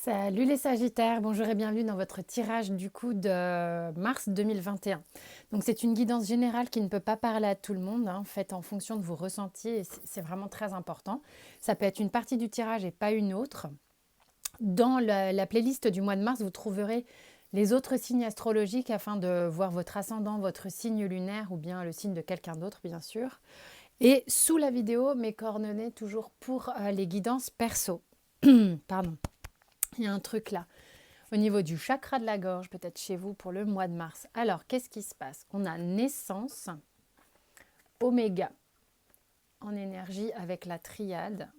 Salut les Sagittaires, bonjour et bienvenue dans votre tirage du coup de mars 2021. Donc c'est une guidance générale qui ne peut pas parler à tout le monde, hein, faite en fonction de vos ressentis et c'est vraiment très important. Ça peut être une partie du tirage et pas une autre. Dans la playlist du mois de mars, vous trouverez les autres signes astrologiques afin de voir votre ascendant, votre signe lunaire ou bien le signe de quelqu'un d'autre bien sûr. Et sous la vidéo, mes coordonnées toujours pour les guidances perso. Pardon. Il y a un truc là, au niveau du chakra de la gorge, peut-être chez vous pour le mois de mars. Alors, qu'est-ce qui se passe? On a naissance, oméga, en énergie avec la triade.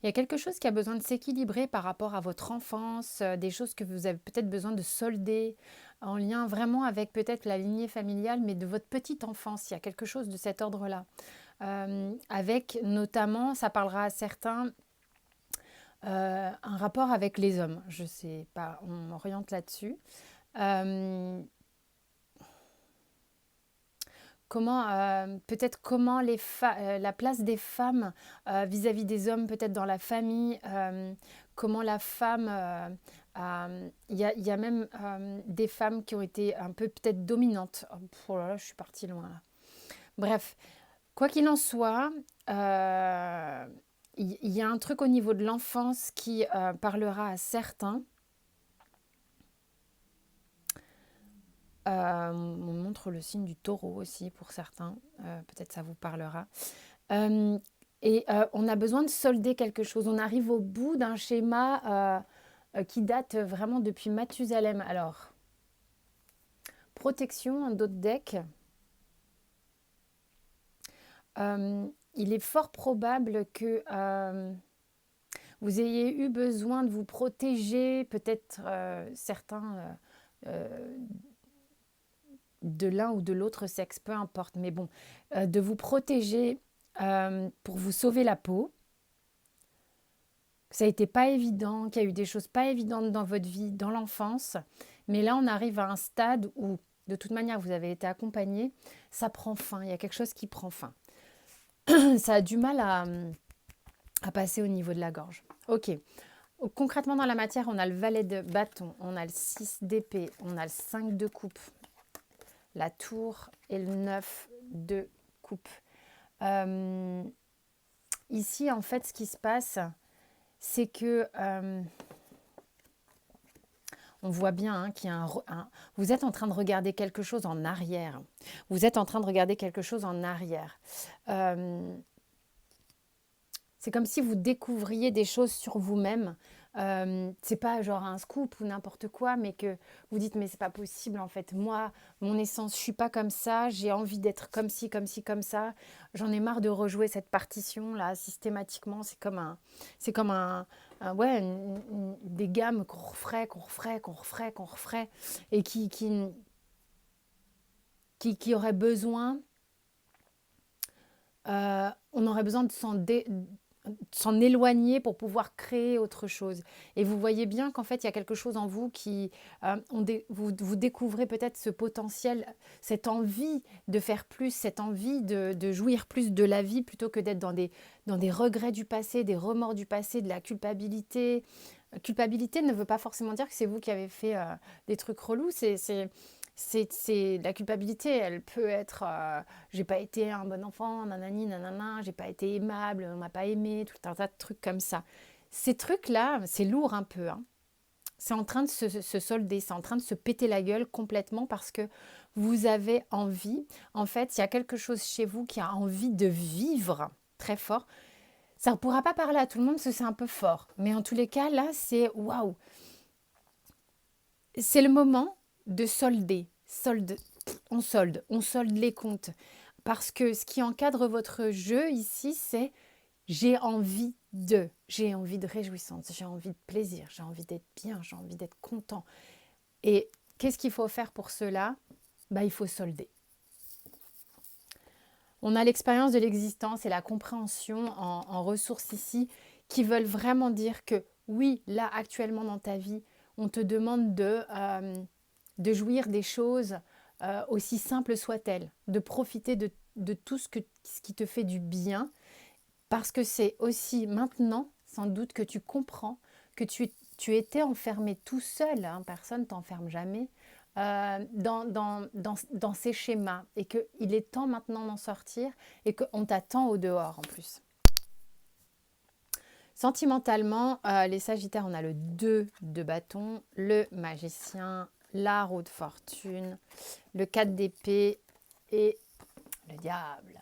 Il y a quelque chose qui a besoin de s'équilibrer par rapport à votre enfance, des choses que vous avez peut-être besoin de solder, en lien vraiment avec peut-être la lignée familiale, mais de votre petite enfance. Il y a quelque chose de cet ordre-là. Avec notamment, ça parlera à certains, un rapport avec les hommes. Je ne sais pas, on m'oriente là-dessus. Peut-être comment la place des femmes vis-à-vis des hommes, peut-être dans la famille, comment la femme... il y a même des femmes qui ont été un peu peut-être dominantes. Oh là là, je suis partie loin là. Bref, quoi qu'il en soit, il y a un truc au niveau de l'enfance qui parlera à certains. On montre le signe du taureau aussi pour certains, peut-être ça vous parlera. Euh, on a besoin de solder quelque chose. On arrive au bout d'un schéma qui date vraiment depuis Mathusalem. Alors, protection, un d'autres deck. Il est fort probable que vous ayez eu besoin de vous protéger, peut-être certains de l'un ou de l'autre sexe, peu importe, mais bon, de vous protéger pour vous sauver la peau. Ça n'a été pas évident, qu'il y a eu des choses pas évidentes dans votre vie, dans l'enfance, mais là on arrive à un stade où, de toute manière, vous avez été accompagné, ça prend fin, il y a quelque chose qui prend fin. Ça a du mal à passer au niveau de la gorge. Ok. Concrètement, dans la matière, on a le valet de bâton, on a le 6 d'épée, on a le 5 de coupe, la tour et le 9 de coupe. Ici, en fait, ce qui se passe, c'est que on voit bien hein, qu'il y a vous êtes en train de regarder quelque chose en arrière. Vous êtes en train de regarder quelque chose en arrière. C'est comme si vous découvriez des choses sur vous-même. C'est pas genre un scoop ou n'importe quoi, mais que vous dites mais c'est pas possible en fait. Moi, mon essence, je suis pas comme ça. J'ai envie d'être comme ci, comme ci, comme ça. J'en ai marre de rejouer cette partition là systématiquement. C'est comme ouais, des gammes qu'on referait, qu'on referait, et qui auraient besoin. On aurait besoin de s'en éloigner pour pouvoir créer autre chose. Et vous voyez bien qu'en fait, il y a quelque chose en vous qui... vous découvrez peut-être ce potentiel, cette envie de faire plus, cette envie de jouir plus de la vie plutôt que d'être dans des regrets du passé, des remords du passé, de la culpabilité. Culpabilité ne veut pas forcément dire que c'est vous qui avez fait des trucs relous. La culpabilité, elle peut être j'ai pas été un bon enfant, nanani, nanana, j'ai pas été aimable, on m'a pas aimé, tout un tas de trucs comme ça. Ces trucs-là, c'est lourd un peu. Hein. C'est en train de se solder, c'est en train de se péter la gueule complètement parce que vous avez envie. En fait, il y a quelque chose chez vous qui a envie de vivre très fort. Ça ne pourra pas parler à tout le monde parce que c'est un peu fort. Mais en tous les cas, là, c'est waouh. C'est le moment de solder. On solde les comptes. Parce que ce qui encadre votre jeu ici, c'est j'ai envie de réjouissance, j'ai envie de plaisir, j'ai envie d'être bien, j'ai envie d'être content. Et qu'est-ce qu'il faut faire pour cela? Il faut solder. On a l'expérience de l'existence et la compréhension en ressources ici qui veulent vraiment dire que oui, là, actuellement dans ta vie, on te demande de jouir des choses aussi simples soient-elles, de profiter de tout ce qui te fait du bien, parce que c'est aussi maintenant, sans doute que tu comprends que tu étais enfermé tout seul, hein, personne ne t'enferme jamais, dans ces schémas et qu'il est temps maintenant d'en sortir et qu'on t'attend au dehors en plus. Sentimentalement, les Sagittaires, on a le 2 de bâton, le magicien, la roue de fortune, le 4 d'épée et le diable.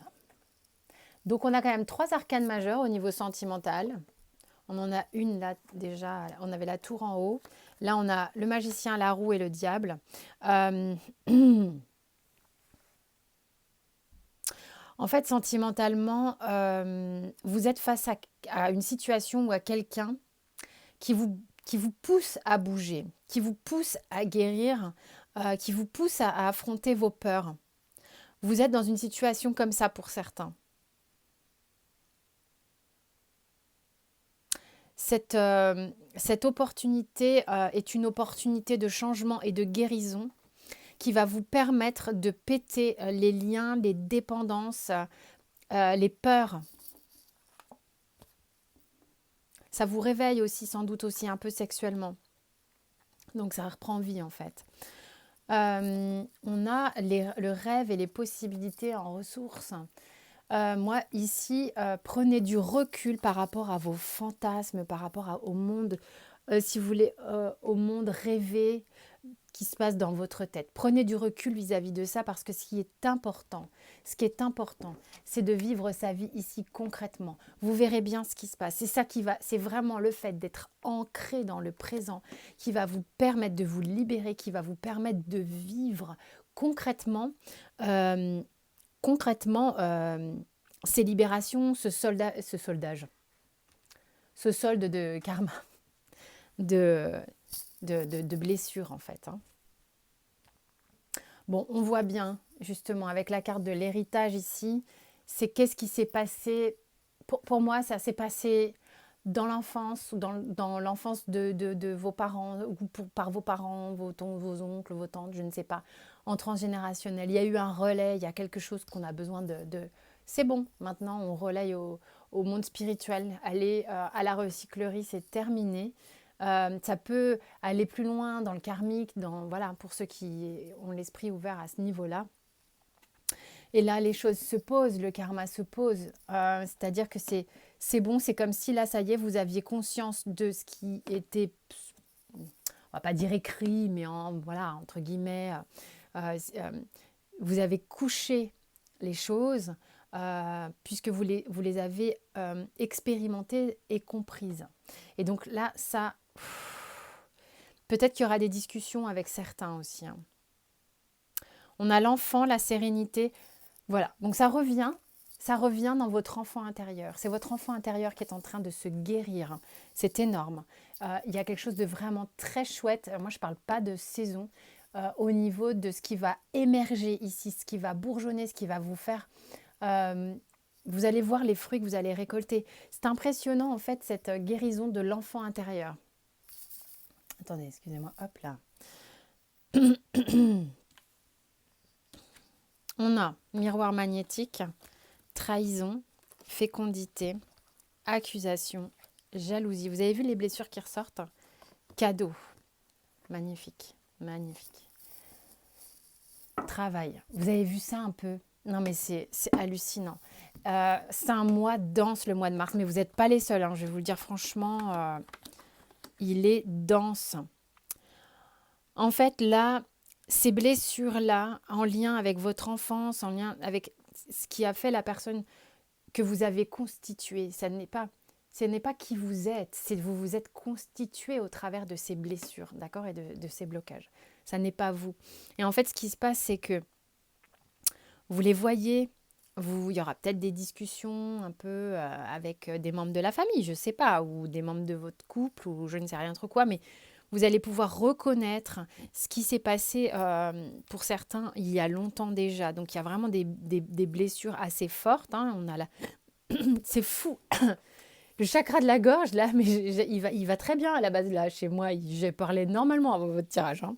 Donc on a quand même 3 arcanes majeures au niveau sentimental. On en a une là déjà, on avait la tour en haut. Là on a le magicien, la roue et le diable. Euh, En fait, sentimentalement, vous êtes face à une situation ou à quelqu'un qui vous pousse à bouger, qui vous pousse à guérir, qui vous pousse à affronter vos peurs. Vous êtes dans une situation comme ça pour certains. Cette opportunité est une opportunité de changement et de guérison qui va vous permettre de péter les liens, les dépendances, les peurs. Ça vous réveille aussi, sans doute aussi un peu sexuellement. Donc ça reprend vie en fait. On a le rêve et les possibilités en ressources. Moi, ici, prenez du recul par rapport à vos fantasmes, par rapport au monde, si vous voulez, au monde rêvé qui se passe dans votre tête. Prenez du recul vis-à-vis de ça parce que ce qui est important, c'est de vivre sa vie ici concrètement. Vous verrez bien ce qui se passe. C'est vraiment le fait d'être ancré dans le présent qui va vous permettre de vous libérer, qui va vous permettre de vivre concrètement, euh, ces libérations, ce soldage, ce solde de karma, de, de blessures en fait. Hein. Bon, on voit bien justement avec la carte de l'héritage ici, c'est qu'est-ce qui s'est passé. Pour moi, ça s'est passé dans l'enfance, ou dans l'enfance de vos parents, ou par vos parents, vos oncles, vos tantes, je ne sais pas, en transgénérationnel. Il y a eu un relais, il y a quelque chose qu'on a besoin de. C'est bon, maintenant on relaye au monde spirituel. Aller à la recyclerie, c'est terminé. Ça peut aller plus loin dans le karmique, voilà, pour ceux qui ont l'esprit ouvert à ce niveau-là. Et là, les choses se posent, le karma se pose. C'est-à-dire que c'est bon, c'est comme si là, ça y est, vous aviez conscience de ce qui était, on va pas dire écrit, mais voilà, entre guillemets, vous avez couché les choses puisque vous les avez expérimentées et comprises. Et donc là, ça, peut-être qu'il y aura des discussions avec certains aussi. Hein. On a l'enfant, la sérénité. Voilà, donc ça revient dans votre enfant intérieur. C'est votre enfant intérieur qui est en train de se guérir. C'est énorme. Il y a quelque chose de vraiment très chouette. Moi, je ne parle pas de saison au niveau de ce qui va émerger ici, ce qui va bourgeonner, ce qui va vous faire... vous allez voir les fruits que vous allez récolter. C'est impressionnant, en fait, cette guérison de l'enfant intérieur. Attendez, excusez-moi, hop là. On a miroir magnétique, trahison, fécondité, accusation, jalousie. Vous avez vu les blessures qui ressortent? Cadeau. Magnifique, magnifique. Travail. Vous avez vu ça un peu? Non mais c'est hallucinant. C'est un mois dense, le mois de mars, mais vous n'êtes pas les seuls, hein, je vais vous le dire franchement, il est dense. En fait, là, ces blessures-là, en lien avec votre enfance, en lien avec ce qui a fait la personne que vous avez constituée, ce n'est pas qui vous êtes, c'est vous vous êtes constitué au travers de ces blessures, d'accord, et de ces blocages. Ça n'est pas vous. Et en fait, ce qui se passe, c'est que vous les voyez, il y aura peut-être des discussions un peu avec des membres de la famille, je ne sais pas, ou des membres de votre couple, ou je ne sais rien trop quoi, mais vous allez pouvoir reconnaître ce qui s'est passé pour certains il y a longtemps déjà. Donc il y a vraiment des blessures assez fortes. Hein. On a c'est fou. Le chakra de la gorge, là, mais il va très bien à la base, là, chez moi. J'ai parlé normalement avant votre tirage. Hein.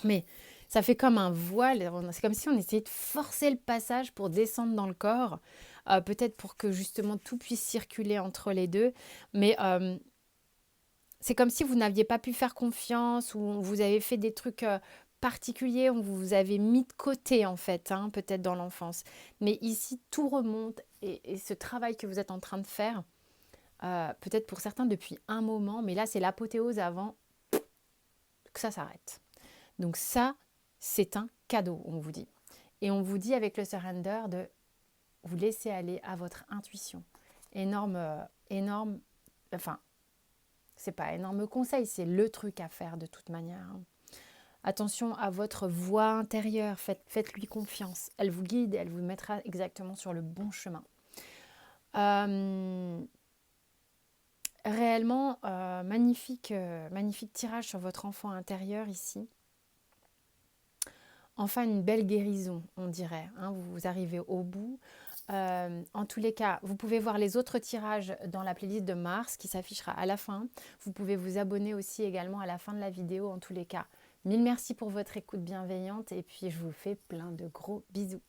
Mais ça fait comme un voile. C'est comme si on essayait de forcer le passage pour descendre dans le corps. peut-être pour que justement tout puisse circuler entre les deux. Mais c'est comme si vous n'aviez pas pu faire confiance ou vous avez fait des trucs particuliers, on vous avez mis de côté en fait, hein, peut-être dans l'enfance. Mais ici, tout remonte et ce travail que vous êtes en train de faire, peut-être pour certains depuis un moment, mais là c'est l'apothéose avant que ça s'arrête. Donc ça, c'est un cadeau, on vous dit. Et on vous dit avec le surrender de vous laisser aller à votre intuition. Énorme, énorme, enfin, c'est pas énorme conseil, c'est le truc à faire de toute manière, hein. Attention à votre voix intérieure, faites-lui confiance. Elle vous guide, elle vous mettra exactement sur le bon chemin. Réellement, magnifique tirage sur votre enfant intérieur ici. Enfin, une belle guérison, on dirait, hein, vous arrivez au bout. En tous les cas, vous pouvez voir les autres tirages dans la playlist de Mars qui s'affichera à la fin. Vous pouvez vous abonner aussi également à la fin de la vidéo en tous les cas. Mille merci pour votre écoute bienveillante et puis je vous fais plein de gros bisous.